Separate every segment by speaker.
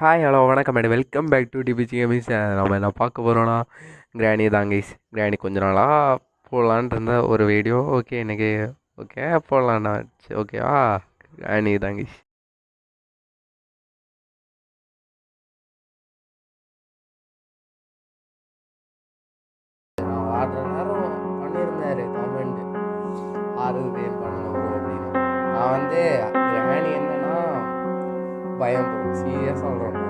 Speaker 1: Hi hello வணக்கம் madam welcome back to டிபிஜி gamings. நம்ம என்ன பார்க்க போகிறோன்னா கிராணி தான் கைஸ். கிராணி கொஞ்ச நாளாக போடலான்ட்டு இருந்த ஒரு வீடியோ. ஓகே இன்னைக்கு ஓகே போடலாண்ணா. சரி ஓகேவா. கிராணி தான் கைஸ். ஆடுற நேரம் பண்ணியிருந்தாரு காமெண்ட் ஆறுது பேன் பண்ணணும் அப்படின்னு. நான் வந்து கிராணி என்னன்னா பயம் ப்ரோ, சீரியஸாக சொல்கிறேன்.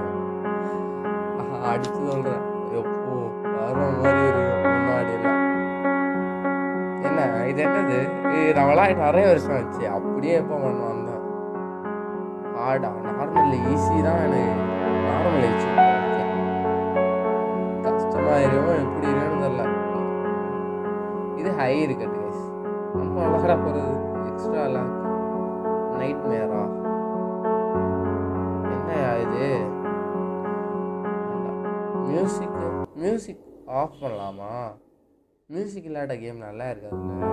Speaker 1: அடித்து சொல்கிறேன் எப்போ வர மாதிரி இருக்கும் முன்னாடிலாம். என்ன இது என்னது நம்மளாம் நிறைய வருஷம் ஆச்சு. அப்படியே எப்போ பண்ணுவான் தான் ஹார்டா நார்மல் ஈஸி தான். எனக்கு நார்மல் ஆயிடுச்சு. ஓகே கஷ்டமாக இருக்கும் எப்படி இருக்குன்னு தெரில. இது ஹை இருக்கட்டு கைஸ். நம்ம அழகா போகிறது எக்ஸ்ட்ரா எல்லாம் நைட் மேரா என்ன இது. மியூசிக் ஆஃப் பண்ணலாமா? மியூசிக் இல்லாட்ட கேம் நல்லா இருக்காதுல்ல.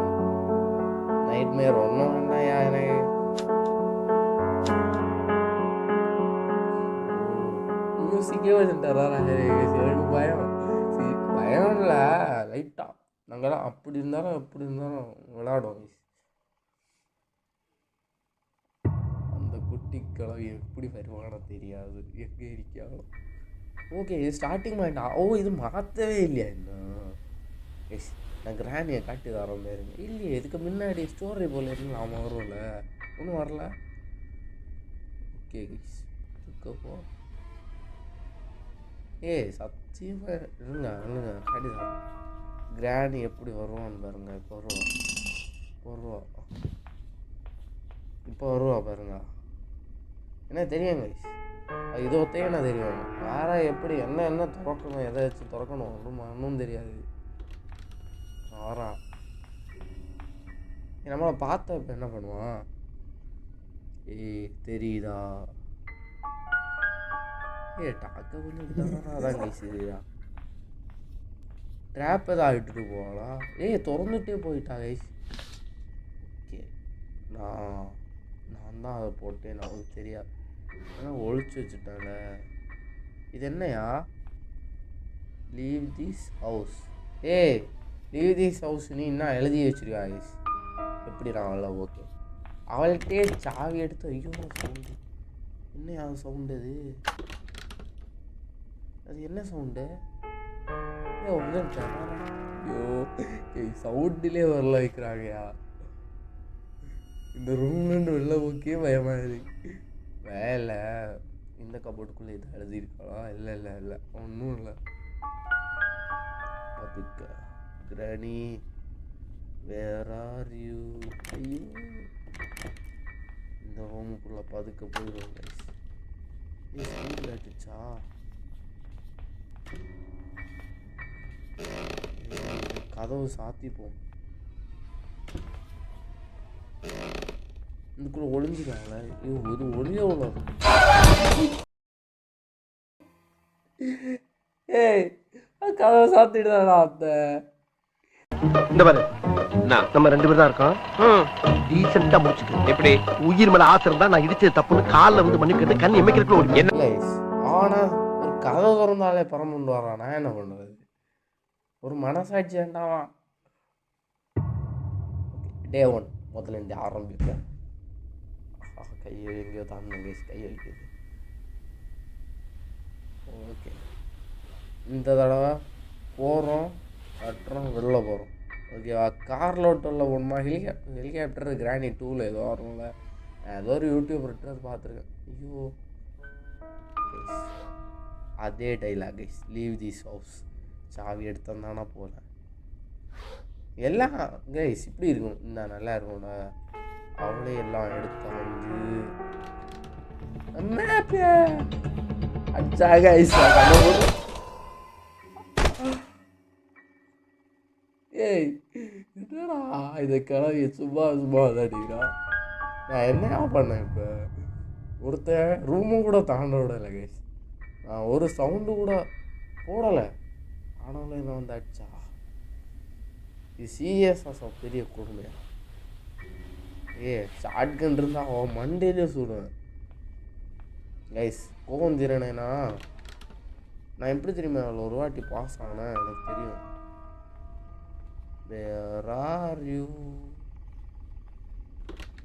Speaker 1: நைட் மேர் ஒன்றும் வேண்டாயா எனக்கு. மியூசிக்கே வச்சுட்டாரா? எனக்கு பயம். பயம் இல்லை, லைட்டாக நாங்கள்லாம் அப்படி இருந்தாலும் எப்படி இருந்தாலும் விளையாடுவோம். அந்த குட்டி கிழவி எப்படி வருவானோ தெரியாது, எங்கே இருக்கானோ. ஓகே இது ஸ்டார்டிங் பாயிண்டா? ஓ இது மாற்றவே இல்லையா இன்னும்? எஸ் நான் கிராண்டியை காட்டி தரோம் பாருங்க. இல்லையே இதுக்கு முன்னாடி ஸ்டோரி போல இருந்து அவன் வரும்ல, ஒன்றும் வரல. ஓகே கைஸ் இதுக்கப்போ சத்தியமாக இருங்க இல்லைங்க காட்டி தரோம். கிராணி எப்படி வருவான்னு பாருங்க. இப்போ வருவா பாருங்க. என்ன தெரியும் கைஸ், இது ஒத்தையே என்ன தெரியும். வேற எப்படி என்ன திறக்கணும், எதை வச்சு திறக்கணும் ஒன்றும் தெரியாது. வரான் நம்மளை பார்த்தா இப்போ என்ன பண்ணுவான்? தெரியுதா? டாக்க கொஞ்சம் அதான் கைஸ். ட்ராப் எதாவது இட்டுட்டு போவாளா? திறந்துட்டே போயிட்டா கைஸ். ஓகே நான் தான் அதை போட்டேன், நமக்கு தெரியாது. ஆனால் ஒழிச்சு வச்சுட்டால. இது என்னையா? Leave this house. Leave this house நீ என்ன எழுதி வச்சிருக்கா கைஸ்? எப்படி நான் அவள ஓகே அவள்கிட்டே சாவி எடுத்து. ஐயோ சவுண்டு என்ன சவுண்டு அது என்ன சவுண்டு? ஐயோ சவுண்டிலே வரல வைக்கிறாங்கயா. இந்த ரூம்லேருந்து வெளில ஓகே பயமா இருக்கு. வேலை இந்த கபோர்டுக்குள்ளே இதை எழுதியிருக்காளா? இல்லை ஒன்றும் இல்லை. அதுக்கு கிராணி வேர் ஆர் யூ? ஐயோ இந்த ரூமுக்குள்ளே பதுக்க போயிடுவோம் கைஸ். சவுண்டில் அடிச்சா கதவு சாத்திப்போம். இதுக்குள்ள ஒளிஞ்சுக்காங்களே. இது ஒளிய உள்ளது. கதவை சாத்திடுதாடா அத்தை.
Speaker 2: இந்த பாரு நம்ம 2 பேர் தான் இருக்கோம். டீசெண்டா முடிச்சுக்க. எப்படி உயிர் மேல ஆசை இருந்தா நான் இடிச்சது தப்புன்னு காலில் வந்து மன்னிப்பு கேட்டு கண் எமைக்கிறதுக்குள்ள ஒரு
Speaker 1: என்ன ஆனா ஒரு கதை திறந்தாலே பரமுண்டு வரான். நான் என்ன பண்ணுறது? ஒரு மனசாட்சி வேண்டாமா? டே 1 முதல்ல இந்த ஆரம்பிப்பேன். கையை எங்கேயோ தாங்க கை வைக்குது. ஓகே இந்த தடவை போகிறோம் கட்டுறோம் வெளில போகிறோம். ஓகேவா. காரில் விட்டுள்ள ஒன்றுமா ஹெலிகாப்டர் கிராணி 2ல் ஏதோ வரும்ல, ஏதோ ஒரு யூடியூப் ரிட்டர்ஸ் பார்த்துருக்கேன். ஐயோ அதே dialogue guys. Leave this house. சாவி எடுத்தந்தானா போகல. எல்லாம் கைஸ் இப்படி இருக்கும். இந்த நல்லா இருக்கும்ல. அவளே எல்லாம் எடுத்தாந்து அச்சா கைஸ். என்னடா இதை கிளவி சும்மா அடிக்கிறா. நான் என்ன பண்ணேன் இப்போ? ஒருத்தன் ரூமும் கூட தாண்ட விடலை கைஸ். நான் ஒரு சவுண்டு கூட போடலை, ஆனாலும் என்ன வந்து அடிச்சா. இது சீரியஸாக பெரிய கொடுமையா. ஷார்ட் கன் இருந்தால் அவன் மண்டையிலே சுடுவேன். கைஸ் கோவம் தீரனேனா நான் எப்படி தெரியுமா அதில் ஒரு வாட்டி பாஸ் ஆனேன் எனக்கு தெரியும். வேர் ஆர் யூ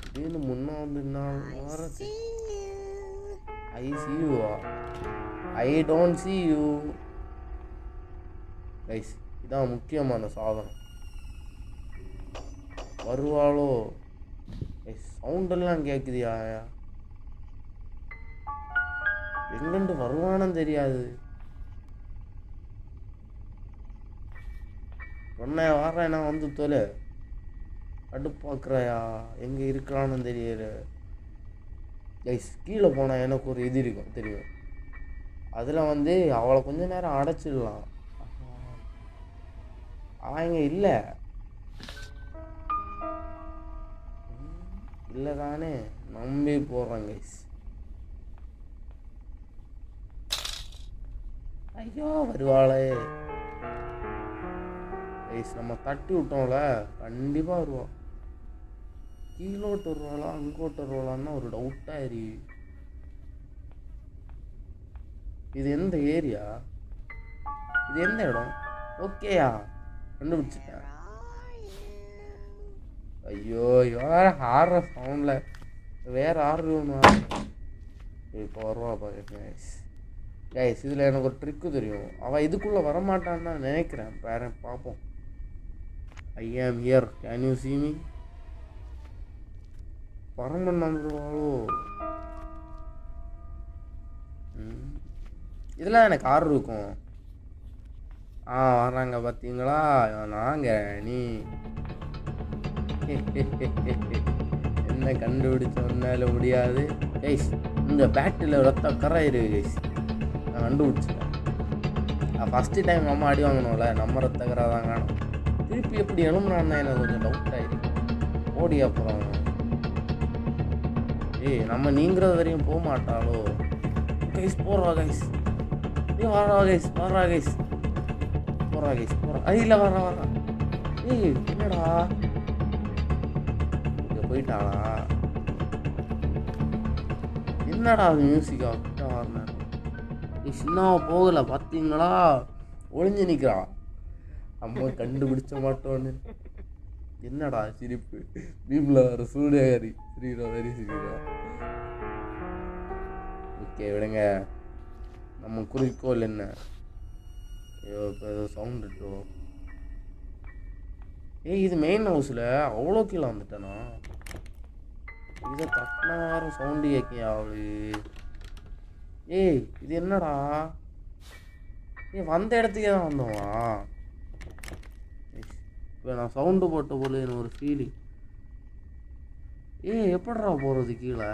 Speaker 1: திடீர்னு முன்ன வந்து வரது. ஐ சி யூவா? I don't see you. Guys இதான் முக்கியமான சாதனம். வருவாளோ? சவுண்டெல்லாம் கேட்குதியா? எங்கண்டு வருவானு தெரியாது. உன்னை வர்றேன் நான் வந்து தொலை. அடுப்பாக்குறையா எங்கே இருக்கிறான்னு தெரியல. கைஸ் கீழே போனால் எனக்கு ஒரு இது இருக்கும் தெரியும். அதில் வந்து அவளை கொஞ்ச நேரம் அடைச்சிடலாம். அவங்க இல்லை இல்லை தானே நம்பி போடுறாங்க கைஸ். ஐயோ வருவாளே கைஸ். நம்ம தட்டி விட்டோம்ல கண்டிப்பாக வருவாள். கீழோட்டு வருவாளா அங்கோட்டு வருவாளான்னு ஒரு டவுட்டாக இருக்கு. இது எந்த ஏரியா? இது எந்த இடம்? ஓகேயா கண்டுபிடிச்சிட்டேன். ஐயோ வேற ஆடுற சவுண்டில் வேற ஆடுறோம்னா இப்போ வருவா பாருங்க கைஸ். இதில் எனக்கு ஒரு ட்ரிக்கு தெரியும். அவள் இதுக்குள்ளே வரமாட்டான்னு நான் நினைக்கிறேன். பேரன் பார்ப்போம். I am here, can you see me? பரம்பன் வந்துடுவாளோ? இதெல்லாம் எனக்கு ஆர்டர் இருக்கும். வர்றாங்க பார்த்தீங்களா? நாங்கள் நீ என்ன கண்டுபிடிச்ச ஒன்னால முடியாது கைஸ். இந்த பேட்டில் ரத்த கரை இருக்கு கைஸ். நான் கண்டுபிடிச்சிட்டேன். ஃபஸ்ட்டு டைம் நம்ம அடி வாங்கணும்ல, நம்ம ரத்த கரை தான் காணும். திருப்பி எப்படி எழும்புனான்னு எனக்கு கொஞ்சம் டவுட் ஆகிருக்கு. ஓடி அப்புறம் நம்ம நீங்கிறது வரையும் போக மாட்டாளோ? கைஸ் போடுறா கைஸ். வர்றா கைஸ் வர்றா கைஸ் போடுறா கைஸ் போடுறா. இல்லை வர்றா வர்றா. என்னடா போயிட்டாளா? என்னடா அது மியூசிக்கா கிட்ட வரணும். சின்னாவை போகலை பார்த்தீங்களா? ஒளிஞ்சு நிற்கிறா. அம்மா கண்டுபிடிச்ச மாட்டோன்னு. என்னடா சிரிப்பு? பீம்ல வர சூடேரி ஸ்ரீரா வெரி ஸ்ரீரா. ஓகே விடுங்க. நம்ம குறிக்கோள் என்ன? ஐயோ இப்போ ஏதோ சவுண்ட் இருக்கோ. இது மெயின் ஹவுஸில் அவ்வளோ கீழே வந்துட்டேனா? இதை தட்டின வாரம் சவுண்டு கேட்கியா அவளு? இது என்னடா? வந்த இடத்துக்கே தான் வந்தோமா? இப்போ நான் சவுண்டு போட்ட போல எனக்கு ஒரு ஃபீலிங். எப்படிடா போகிறது கீழே?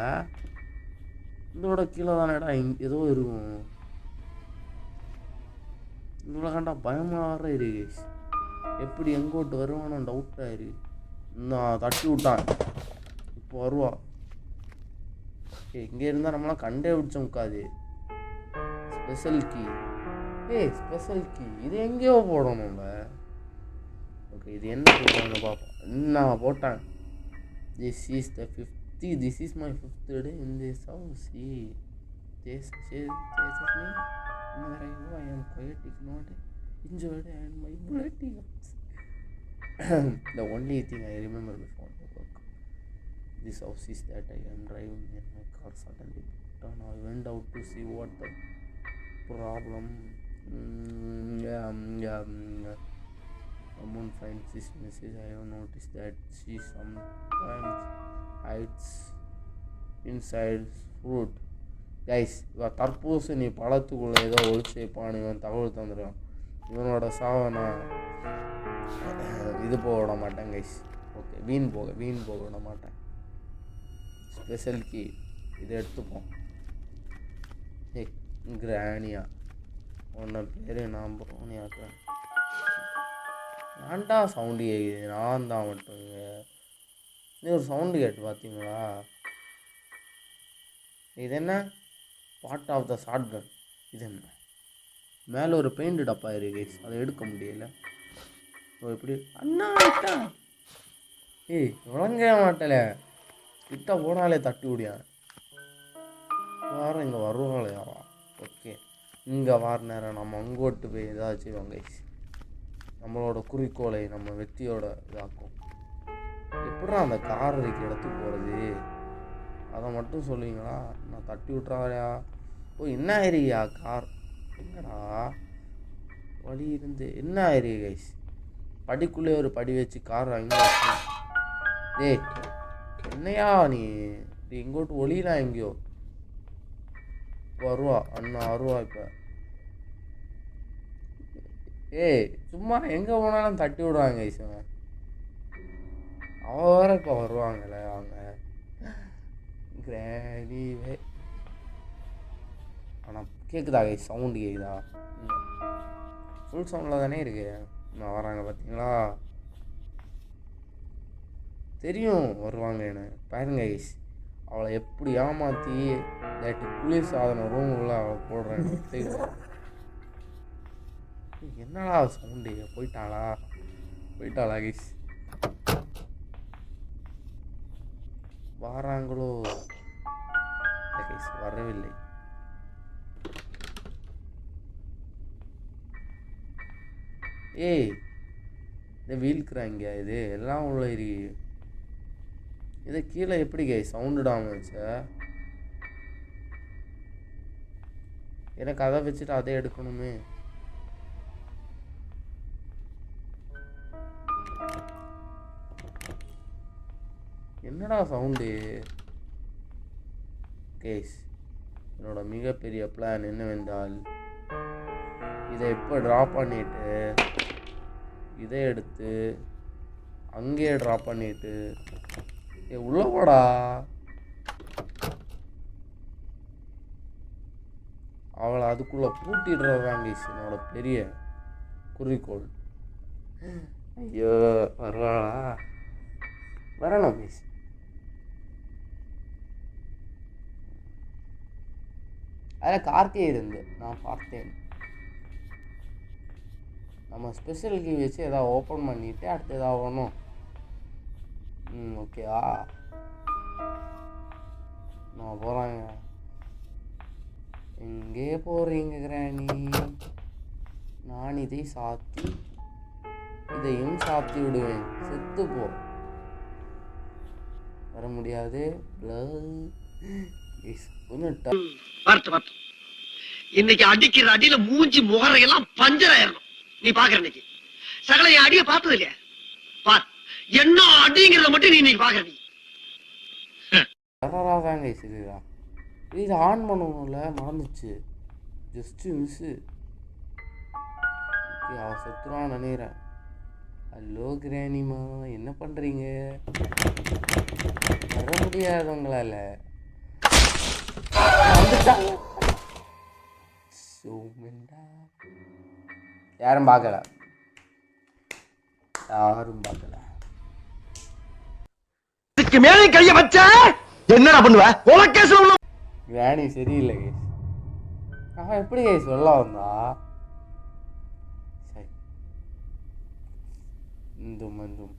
Speaker 1: இதோட கீழே தானேடா ஏதோ இருக்கும். இவ்வளோ கண்டா பயமாக வர இருக்கு. எப்படி எங்கோட்டு வருவானோ டவுட்டாக இருக்கு. நான் தட்டி விட்டான். இப்போ வருவா. இங்கே இருந்தால் நம்மளாம் கண்டே பிடிச்ச முக்காது. Special key. ஸ்பெஷல் கீ இது எங்கேயோ போடணும்ல. ஓகே இது என்ன போடணும்னு பார்ப்போம். நான் போட்டேன். This is the 50. This is my 5th day in this house. I am poetic, not injured, and my blood is the only thing I remember before the work. This house is that I am driving and my car suddenly broke down. I went out to see what the problem. Someone finds this message. I have noticed that she sometimes hides inside fruit. Guys இவன் தற்பூசு நீ பழத்துக்குள்ளே ஏதோ ஒழிச்சு வைப்பான். இவன் தகவல் தந்துடுவான். இவனோட சாவை நான் இது போக விட மாட்டேன் கைஸ். ஓகே வீண் போக விட மாட்டேன். ஸ்பெஷல் கீ இதை எடுத்துப்போம். கிரானியா உன்ன பேர் நான் ப்ரோனியாக்குறேன். ஏன்டா சவுண்டு கேட்குது? நான் தான் மட்டும் இது ஒரு சவுண்டு கேட்டு பார்த்தீங்களா? இது என்ன? Part of the shotgun. இது என்ன? மேலே ஒரு பெயிண்ட் டப்பா இருக்கு கைஸ். அதை எடுக்க முடியல. எப்படி அண்ணா விட்டா? விளங்கவே மாட்டல. கிட்ட போனாலே தட்டி விடியான். வேறு இங்கே வருவாங்களே. ஓகே, இங்கே வர நேரம் நம்ம அங்கோட்டு போய் ஏதாச்சும் செய்வாங்க. நம்மளோட குறிக்கோளை நம்ம வெற்றியோட இதாக்கும். எப்படா அந்த கார் இருக்க இடத்துக்கு போகிறது, அதை மட்டும் சொல்லுவீங்களா? நான் தட்டி விட்றாயா? ஓ, என்ன ஆயிருக்கியா கார்? என்னடா வழி இருந்து என்ன ஆயிருக்கு கைஸ்? படிக்குள்ளே ஒரு படி வச்சு கார் வாங்கி டேய், என்னையா நீ இங்கோட்டு ஒளினா எங்கேயோ வருவா அண்ணா வருவா. இப்போ ஏய், சும்மா எங்கே போனாலும் தட்டி விடுவாங்க கைஸ். அவ வேற இப்போ வருவாங்கல்ல அவங்க கிரானிவே. ஆனால் கேட்குதா கைஸ்? சவுண்டு கேட்குதா? ஃபுல் சவுண்டில் தானே இருக்கு. நான் வராங்க பார்த்தீங்களா? தெரியும் வருவாங்கன்னு. பாருங்க கைஸ், அவளை எப்படி ஏமாற்றி இல்லாட்டி குளிர் சாதன ரூமுக்குள்ள அவளை போடுறேன். என்னடா சவுண்டு? போயிட்டாளா கைஸ்? வாராங்களோ? கைஸ் வரவில்லை. ஏய், இந்த வீல்க்குறாங்க இது எல்லாம் உள்ள இருக்கு. இதை கீழே எப்படி கைஸ் சவுண்டுடாம வச்ச? எனக்கு அதை வச்சுட்டு அதை எடுக்கணுமே. என்னடா சவுண்டு? கேஸ், என்னோட மிகப்பெரிய பிளான் என்னவென்றால், இதை இப்போ ட்ராப் பண்ணிட்டு இதை எடுத்து அங்கேயே ட்ராப் பண்ணிட்டு உள்ள போடா. அவளை அதுக்குள்ள பூட்டிடுறதாங்க என்னோட பெரிய குறிக்கோள். ஐயோ, வருவாளா? வரணும் மிஸ். அதில் கார்த்திகை இருந்து நான் பார்த்தேன். நம்ம ஸ்பெஷல் கீ வச்சு எதாவது ஓப்பன் பண்ணிவிட்டு அடுத்து எதாவது ஒன்றும். ஓகேவா? நான் போகிறாங்க. எங்கே போகிறீங்க கிராணி? நான் இதை சாத்தி இதையும் சாத்தி விடுவேன். செத்து போ. வர முடியாது.
Speaker 2: இன்னைக்கு அடிக்கிற அடியில மூஞ்சி முகரையெல்லாம் பஞ்சர் ஆயிரணும். நீ பாக்குற இன்னைக்கு சகல என் அடிய பார்த்தது இல்லையா? பார், என்ன அடிங்கிறத மட்டும் நீ இன்னைக்கு பாக்குற.
Speaker 1: நீ சரிடா, இது ஆன் பண்ணணும்ல, மறந்துச்சு. Just miss. ஓகே, அவ செத்துருவான்னு நினைக்கிறேன். ஹலோ கிரானிமா, என்ன பண்ணுறீங்க? வர முடியாதவங்களால யாரும் பார்க்கல.
Speaker 2: இதுக்கு மேலே கைய வச்ச என்னடா பண்ணுவ?
Speaker 1: கிரானி சரியில்லை கேஸ். அவன் எப்படி கேஸ் சொல்ல வந்தா? இந்தும் இந்தும்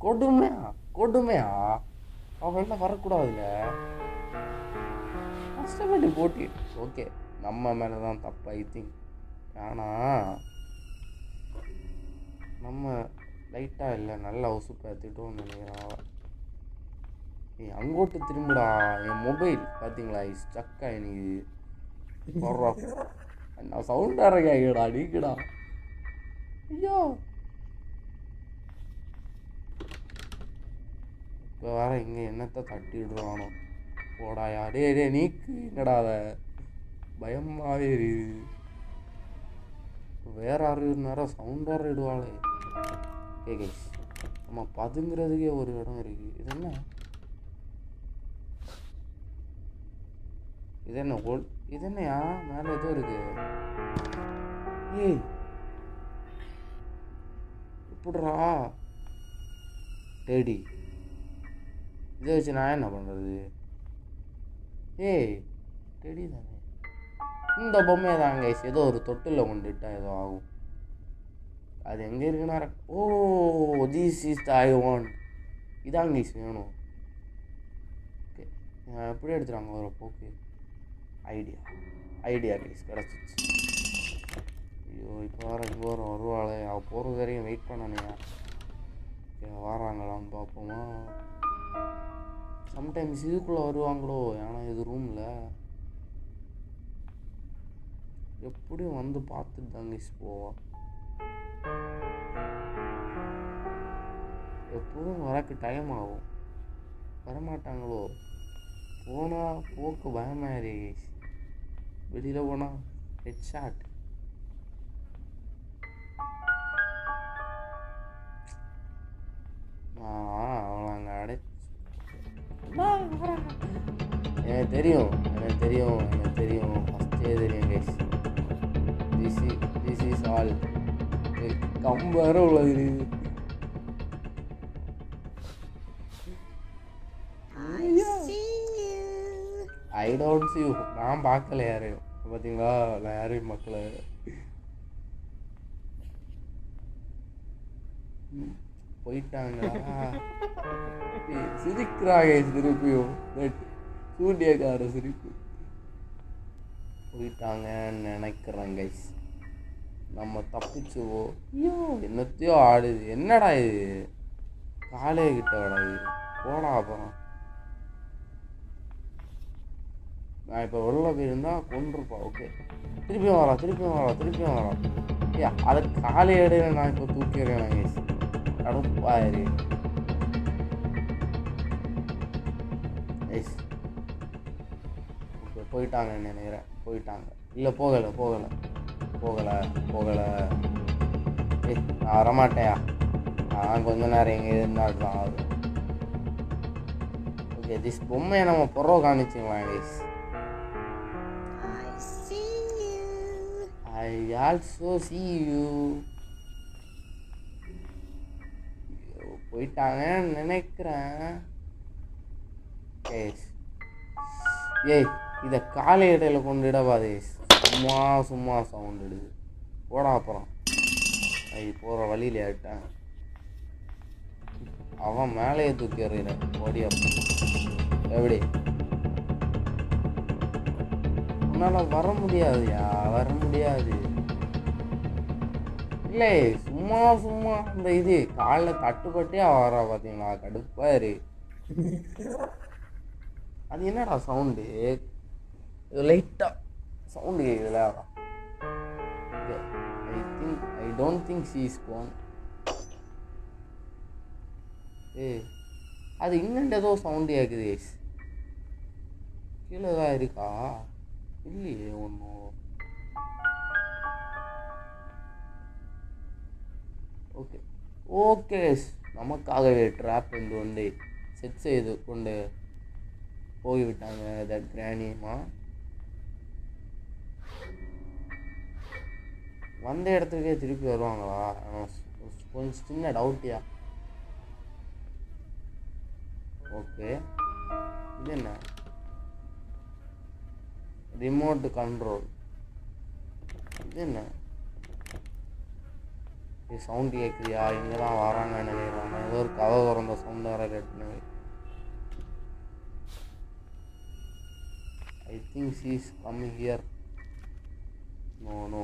Speaker 1: கொடுமையா அவன் வரக்கூடாதுல்ல. கஷ்டப்பட்டு போட்டி. ஓகே, நம்ம மேலே தான் தப்பு. ஐ திங்க் ஆனால் நம்ம லைட்டாக இல்லை, நல்லா உசு பார்த்துட்டோம் நினைக்கிறான். ஏய், அங்கோட்டு திரும்பிடா. என் மொபைல் பார்த்தீங்களா ஸ்டக்கா எனக்கு போடுறா. நான் சவுண்டாக இருக்கேடா நீக்குடா. ஐயோ, இப்போ வேற இங்கே என்னத்தை தட்டி விடுவானோ. போடாயா டே நீக்கு. என்னடா அதை பயமாகவே இருக்குது. வேற யாரு நேரம் சவுண்டாக இடுவாளே. ஓகே கைஸ், நம்ம பதுங்கிறதுக்கே ஒரு இடம் இருக்குது. இது என்னையா மேலே ஏதோ இருக்கு. ஏய், எப்படிரா டேடி இதை வச்சு நான் என்ன பண்ணுறது? ஏய், டெடி தானே இந்த பொம்மையை தான் கைஸ். ஏதோ ஒரு தொட்டில் கொண்டுட்டா ஏதோ ஆகும். அது எங்கே இருக்குன்னா, oh this is the I want. இதாங்க கைஸ் வேணும். ஓகே, எப்படி எடுத்துகிறாங்க ஒரு போக்கு. ஐடியா கைஸ் கிடச்சிச்சு. ஐயோ இப்போ இங்கே வருவாளே, அவள் போகிறது வரையும் வெயிட் பண்ணனையா. வராங்களான்னு பார்ப்போமா. சம்டைம்ஸ் இதுக்குள்ளே வருவாங்களோ, ஏன்னா இது ரூமில் எப்படியும் வந்து பார்த்துட்டு தாங்க போவா. எப்போதும் வரக்கு டைம் ஆகும், வரமாட்டாங்களோ. போனால் போக்கு பயமாயிரு. வெளியில் போனால் ஹெட் ஷாட். அவளை அங்கே அடைச்சி எனக்கு தெரியும் ஃபஸ்ட்டே தெரியும் கைஸ். திஸ் இஸ் ஆல் கம்பேர உள்ளது. ஐ டோன்ட் சி யூ. நான் பார்க்கல யாரையும், பார்த்தீங்களா? நான் யாரையும் பார்க்கல. போயிட்டாங்களா? சிரிக்கிறாங்க திருப்பியும். சூண்டியக்கார சிரிப்பு. போயிட்டாங்கன்னு நினைக்கிறேன் கைஸ். நம்ம தப்பிச்சுவோ. ஐயோ என்னத்தையோ ஆடுது. என்னடா இது? காலே கிட்ட விடாது. போடா அப்புறம். நான் இப்போ உள்ள போயிருந்தா கொண்டிருப்பா. ஓகே, திருப்பியும் வரா. ஏ அதை காலை இடையில நான் இப்போ தூக்கிடுறேன் கைஸ். கடுப்பாயிரு. கைஸ் இப்போ போயிட்டாங்கன்னு நினைக்கிறேன். போயிட்டாங்க. இல்லை போகலை. ஏய் நான் வரமாட்டேயா. நான் கொஞ்ச நேரம் எங்கே இருந்தாலும் ஆகுது. ஓகே, திஸ் பொம்மையை நம்ம பொறவை காமிச்சிங்களா guys? I also see you. போயிட்டாங்கன்னு நினைக்கிறேன். ஏய் இதை காலை இடையில கொண்டுடவாதே. சும்மா சவுண்ட் எடுது. போடா அப்புறம். போகிற வழியில ஆயிட்டேன். அவன் மேலேயே தூக்கி எறிகிறேன். ஓடியா எப்படி? உன்னால் வர முடியாது. இல்லை சும்மா அந்த இது காலில் தட்டுப்பட்டே வரா. பார்த்தீங்களா? கடுப்பாரு. அது என்னடா சவுண்டு? லைட்டாக சவுண்டு கேட்குதுல. I don't think she is gone. அது இன்னும் ஏதோ சவுண்டு கேட்குது. கீழே தான் இருக்கா? இல்லையே ஒன்றும். ஓகே நமக்காகவே ட்ராப் வந்து செட் செய்து கொண்டு போய்விட்டாங்க தட் கிராணிமா. வந்த இடத்துக்கே திருப்பி வருவாங்களா? கொஞ்சம் சின்ன டவுட்டியா. ஓகே, இது என்ன? Remote control. இது என்ன? இது சவுண்டு கேட்குறியா? இங்கே தான் வராங்கன்னு நினைக்கிறாங்க. ஏதோ ஒரு கதை திறந்த சவுண்டு வர கேட்டுனு. I think she is coming here. No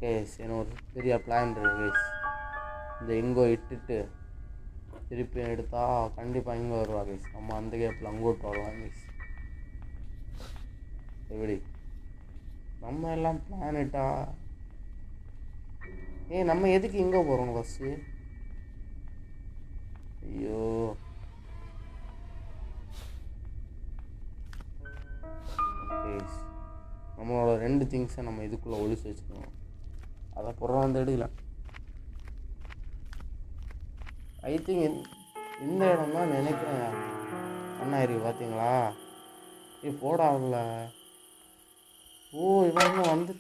Speaker 1: case. என்ன ஒரு பெரிய பிளான் இருக்கு கேஸ். இந்த எங்கோ இட்டுட்டு திருப்பி எடுத்தால் கண்டிப்பாக இங்கே வருவா கேஸ். நம்ம அந்த கேப்பில் அங்கோட்டு வரலாம் கேஸ். எப்படி நம்ம எல்லாம் பிளானிட்டா? நம்ம எதுக்கு இங்கே போகிறோம் ஃபஸ்ட்டு? ஐயோ நம்மளோட 2 திங்ஸை நம்ம இதுக்குள்ளே ஒழிச்சு வச்சுக்கணும். அதை பொருள் வந்து எடுக்கலாம். ஐ திங்க் இந்த இடம் தான் நினைக்கிறேன். அண்ணா இருக்கு பார்த்தீங்களா? போடாதுல. இவங்க வந்து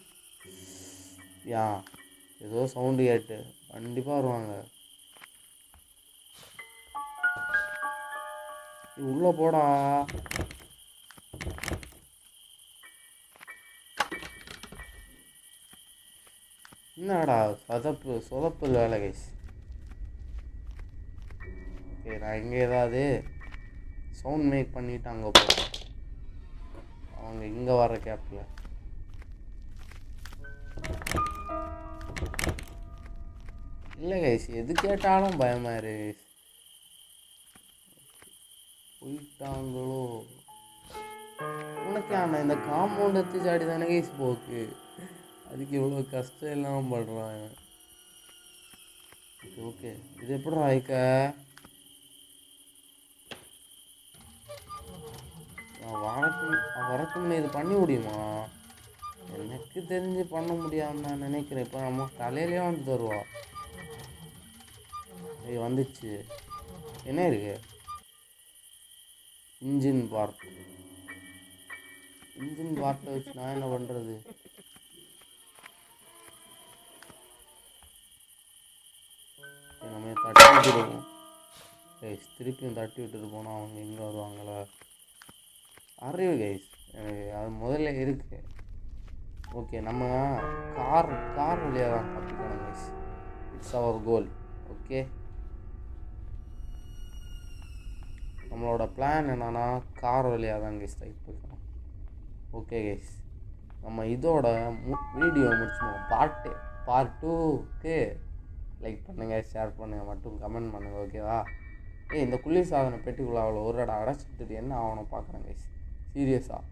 Speaker 1: ஏதோ சவுண்டு கேட்டு கண்டிப்பாக வருவாங்க. உள்ளே போடா. என்னடா சொதப்பு வேலை கைஸ். ஓகே, நான் இங்கே ஏதாவது சவுண்ட் மேக் பண்ணிவிட்டு அங்கே போகிறேன். அவங்க இங்கே வர கேப்பில் இல்லை கைஸ், எது கேட்டாலும் பயமாக இருக்கு கைஸ். போயிட்டாங்களோ உனக்கு ஆனால் இந்த காம்பவுண்ட் எடுத்து சாடி தானே கைஸ் போக்கு, அதுக்கு இவ்வளோ கஷ்டம் எல்லாம் படுறாங்க. ஓகே இது எப்படி ஆயிக்க வரக்குன்னு இது பண்ணி முடியுமா? எனக்கு தெரிஞ்சு பண்ண முடியாதுன்னு நான் நினைக்கிறேன். இப்போ நம்ம தலையிலே வந்து தருவா. இது வந்துச்சு. என்ன இருக்கு? Engine part. இன்ஜின் பார்ட்டை வச்சு நான் என்ன பண்ணுறது? நம்ம தட்டி விட்டுருவோம் கைஸ். திருப்பியும் தட்டி விட்டுட்டு போனால் அவங்க எங்கே வருவாங்களா? அறிவு கைஸ், எனக்கு அது முதல்ல இருக்கு. ஓகே நம்ம கார் வழியாக தான் தப்பிக்கணும் guys. It's our goal. Okay நம்மளோட பிளான் என்னன்னா கார் வழியாக தான் கைஸ் தப்பிக்கணும். ஓகே கைஸ், நம்ம இதோட வீடியோ முடிச்சுவோம். பார்ட் 2க்கு லைக் பண்ணுங்கள், ஷேர் பண்ணுங்கள், மட்டும் கமெண்ட் பண்ணுங்கள். ஓகேவா? இந்த குளிர் சாதனை பெட்டிக்குள்ள அவ்வளோ ஒரு இடம் அடைச்சிட்டு என்ன ஆகணும் பார்க்குறேன் கைஸ். சீரியஸாக